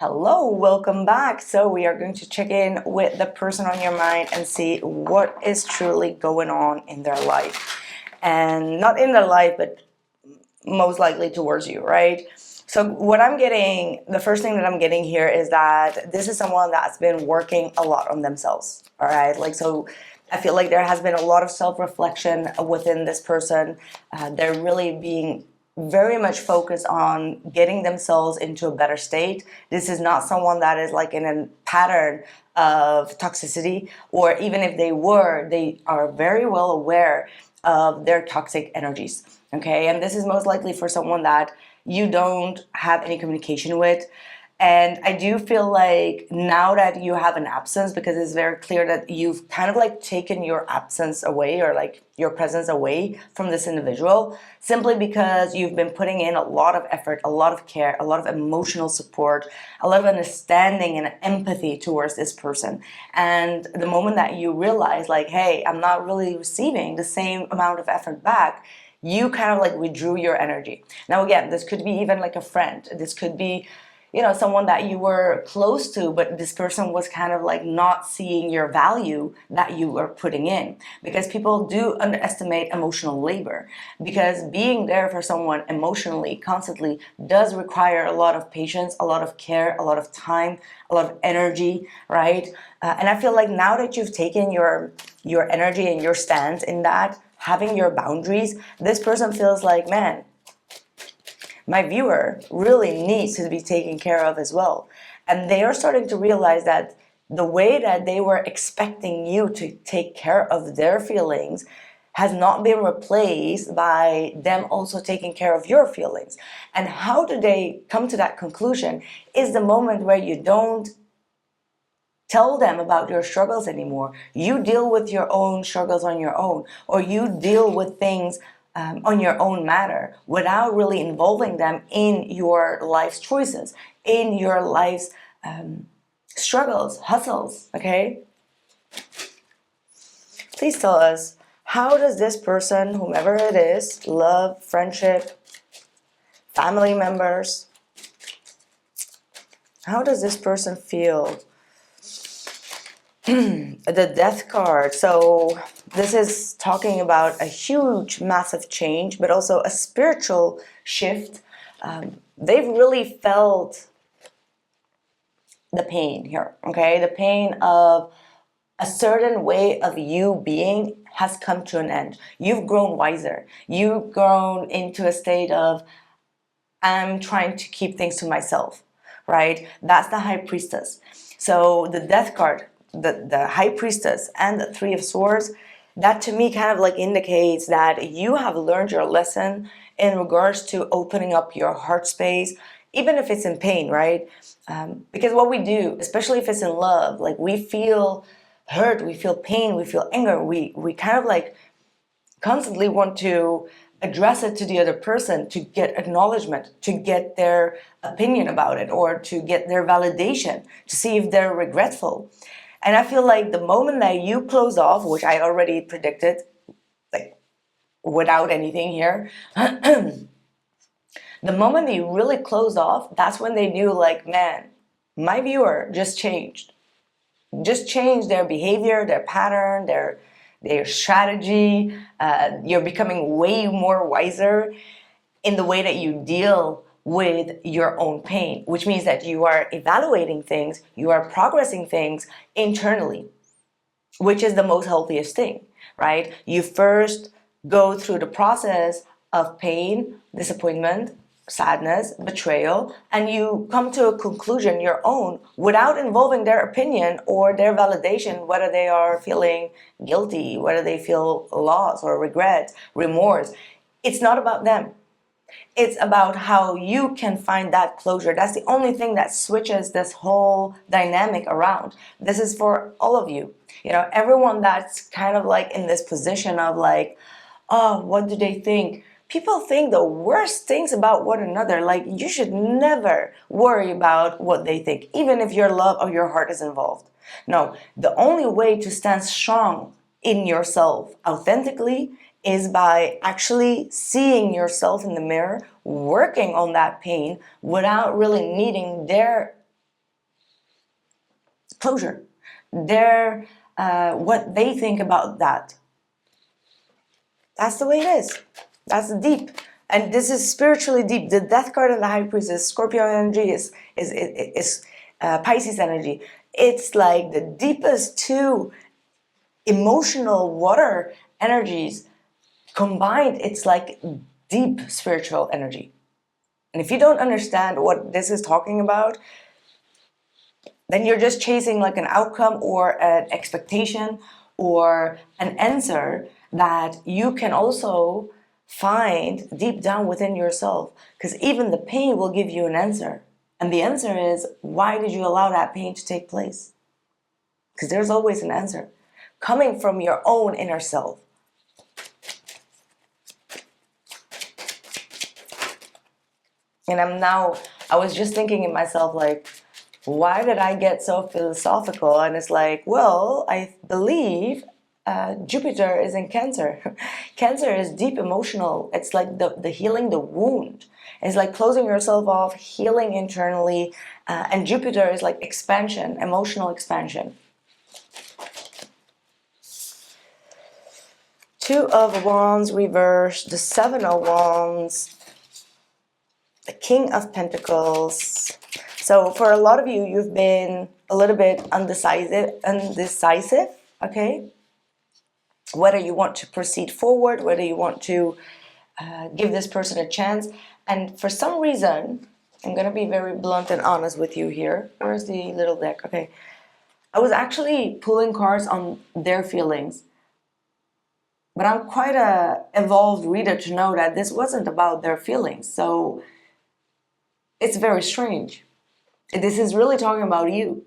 Hello, welcome back. So we are going to check in with the person on your mind and see what is truly going on in their life. And not in their life, but most likely towards you, right? So what I'm getting, the first thing that I'm getting here is that this is someone that's been working a lot on themselves, all right? So I feel like there has been a lot of self-reflection within this person. They're really being very much focused on getting themselves into a better state. This is not someone that is like in a pattern of toxicity, or even if they are very well aware of their toxic energies. Okay, and this is most likely for someone that you don't have any communication with. And I do feel like now that you have an absence, because it's very clear that you've kind of like taken your absence away, or like your presence away from this individual, simply because you've been putting in a lot of effort, a lot of care, a lot of emotional support, a lot of understanding and empathy towards this person. And the moment that you realize like, hey, I'm not really receiving the same amount of effort back, you kind of like withdrew your energy. Now again, this could be even like a friend. This could be, someone that you were close to, but this person was kind of like not seeing your value that you were putting in, because people do underestimate emotional labor, because being there for someone emotionally constantly does require a lot of patience, a lot of care, a lot of time, a lot of energy, right? And I feel like now that you've taken your energy and your stance in that, having your boundaries, this person feels like, man, my viewer really needs to be taken care of as well. And they are starting to realize that the way that they were expecting you to take care of their feelings has not been replaced by them also taking care of your feelings. And how do they come to that conclusion is the moment where you don't tell them about your struggles anymore. You deal with your own struggles on your own, or you deal with things on your own matter without really involving them in your life's choices, in your life's struggles, hustles, okay? Please tell us, how does this person, whomever it is, love, friendship, family members, how does this person feel? The death card. So this is talking about a huge, massive change, but also a spiritual shift. They've really felt the pain here, okay? The pain of a certain way of you being has come to an end. You've grown wiser. You've grown into a state of, I'm trying to keep things to myself, right? That's the High Priestess. So the death card, the High Priestess and the Three of Swords, that to me kind of like indicates that you have learned your lesson in regards to opening up your heart space, even if it's in pain, right? Because what we do, especially if it's in love, like we feel hurt, we feel pain, we feel anger, we kind of like constantly want to address it to the other person, to get acknowledgement, to get their opinion about it, or to get their validation, to see if they're regretful. And I feel like the moment that you close off, which I already predicted, like without anything here, the moment that you really closed off, that's when they knew like, man, my viewer just changed their behavior, their pattern, their strategy. You're becoming way more wiser in the way that you deal with your own pain, which means that you are evaluating things, you are progressing things internally, which is the most healthiest thing, right? You first go through the process of pain, disappointment, sadness, betrayal, and you come to a conclusion your own without involving their opinion or their validation, whether they are feeling guilty, whether they feel loss or regret, remorse. It's not about them. It's about how you can find that closure. That's the only thing that switches this whole dynamic around. This is for all of you. Everyone that's kind of like in this position of like, oh, what do they think? People think the worst things about one another. Like, you should never worry about what they think, even if your love or your heart is involved. No, the only way to stand strong in yourself authentically is by actually seeing yourself in the mirror, working on that pain without really needing their closure. They're what they think about that. That's the way it is. That's deep. And this is spiritually deep. The Death card and the High Priestess, Scorpio energy is Pisces energy. It's like the deepest two emotional water energies combined. It's like deep spiritual energy. And if you don't understand what this is talking about, then you're just chasing like an outcome or an expectation or an answer that you can also find deep down within yourself. Because even the pain will give you an answer. And the answer is, why did you allow that pain to take place? Because there's always an answer coming from your own inner self. And I was just thinking in myself, like, why did I get so philosophical? And it's like, well, I believe Jupiter is in Cancer. Cancer is deep emotional. It's like the healing the wound. It's like closing yourself off, healing internally. And Jupiter is like expansion, emotional expansion. Two of Wands reversed, the Seven of Wands, the King of Pentacles. So for a lot of you, you've been a little bit undecisive, okay? Whether you want to proceed forward, whether you want to give this person a chance. And for some reason, I'm going to be very blunt and honest with you here. Where's the little deck? Okay. I was actually pulling cards on their feelings. But I'm quite an evolved reader to know that this wasn't about their feelings. So it's very strange. This is really talking about you.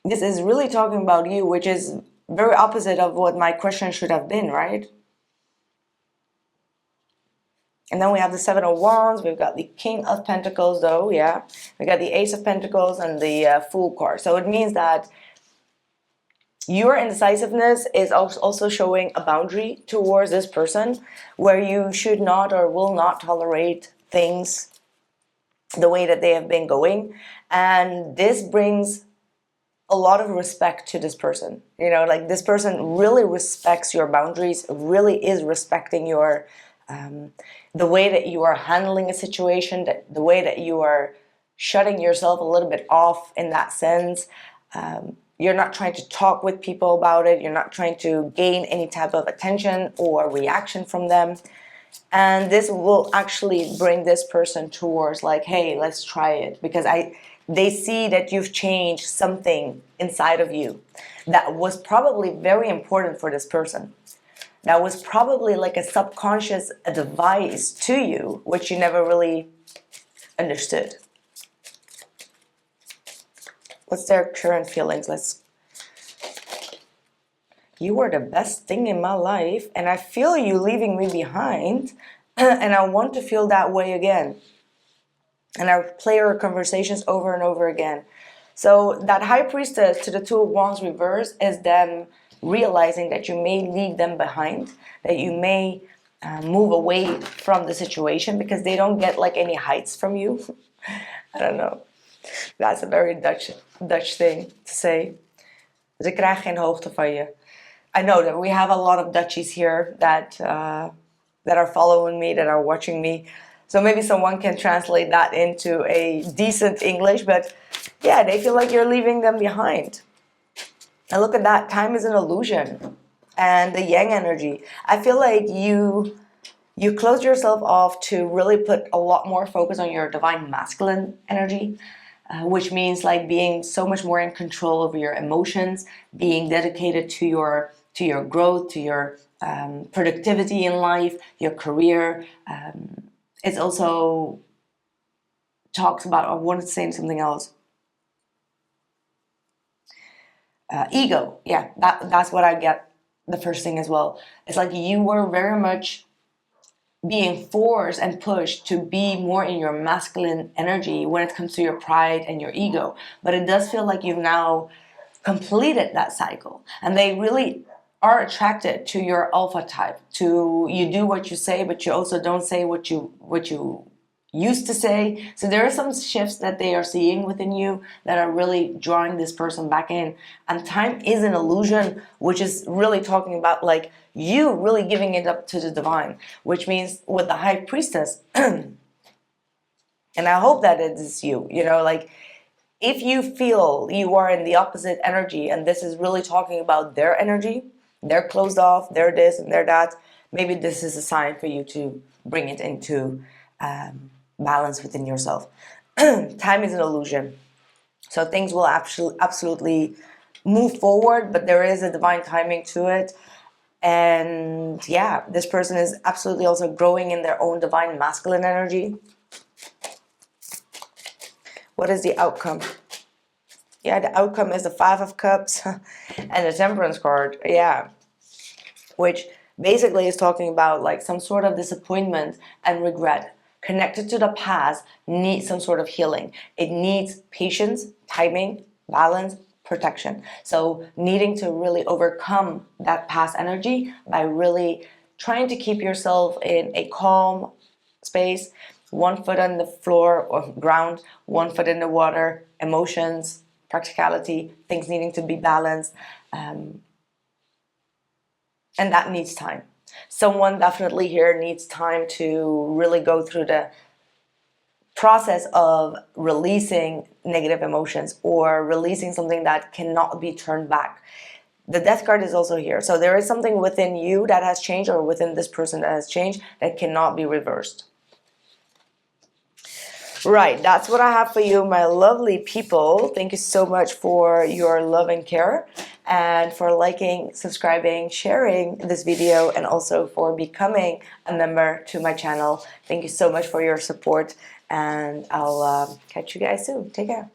This is really talking about you, which is very opposite of what my question should have been, right? And then we have the Seven of Wands. We've got the King of Pentacles, though, yeah. We got the Ace of Pentacles and the Fool card. So it means that your indecisiveness is also showing a boundary towards this person where you should not or will not tolerate things the way that they have been going. And this brings a lot of respect to this person. You know, like this person really respects your boundaries, really is respecting your the way that you are handling a situation, the way that you are shutting yourself a little bit off in that sense. You're not trying to talk with people about it. You're not trying to gain any type of attention or reaction from them. And this will actually bring this person towards like, hey, let's try it. Because they see that you've changed something inside of you that was probably very important for this person. That was probably like a subconscious advice to you, which you never really understood. What's their current feelings? You were the best thing in my life, and I feel you leaving me behind, and I want to feel that way again. And I play our conversations over and over again. So that High Priestess to the Two of Wands reverse is them realizing that you may leave them behind, that you may move away from the situation because they don't get like any heights from you. I don't know. That's a very Dutch thing to say. Ze krijgen geen hoogte van je. I know that we have a lot of Dutchies here that are following me, that are watching me. So maybe someone can translate that into a decent English. But yeah, they feel like you're leaving them behind. And look at that. Time is an illusion. And the yang energy. I feel like you close yourself off to really put a lot more focus on your divine masculine energy. Which means like being so much more in control over your emotions, being dedicated to your growth, to your productivity in life, your career. It also talks about, I wanted to say something else. Ego, yeah, that's what I get the first thing as well. It's like you were very much being forced and pushed to be more in your masculine energy when it comes to your pride and your ego. But it does feel like you've now completed that cycle. And they really are attracted to your alpha type. You do what you say, but you also don't say what you used to say. So there are some shifts that they are seeing within you that are really drawing this person back in. And time is an illusion, which is really talking about like you really giving it up to the divine, which means with the high priestess, and I hope that it is you, you know, like if you feel you are in the opposite energy, and this is really talking about their energy, they're closed off, they're this and they're that, maybe this is a sign for you to bring it into balance within yourself. Time is an illusion. So things will absolutely move forward, but there is a divine timing to it. And yeah, this person is absolutely also growing in their own divine masculine energy. What is the outcome? Yeah, the outcome is the Five of Cups and the Temperance card. Yeah, which basically is talking about like some sort of disappointment and regret connected to the past needs some sort of healing. It needs patience, timing, balance, protection. So needing to really overcome that past energy by really trying to keep yourself in a calm space, 1 foot on the floor or ground, 1 foot in the water, emotions, practicality, things needing to be balanced. And that needs time. Someone definitely here needs time to really go through the process of releasing negative emotions or releasing something that cannot be turned back. The Death card is also here. So there is something within you that has changed, or within this person that has changed, that cannot be reversed. Right, that's what I have for you, my lovely people. Thank you so much for your love and care, and for liking, subscribing, sharing this video, and also for becoming a member to my channel. Thank you so much for your support, and I'll catch you guys soon. Take care.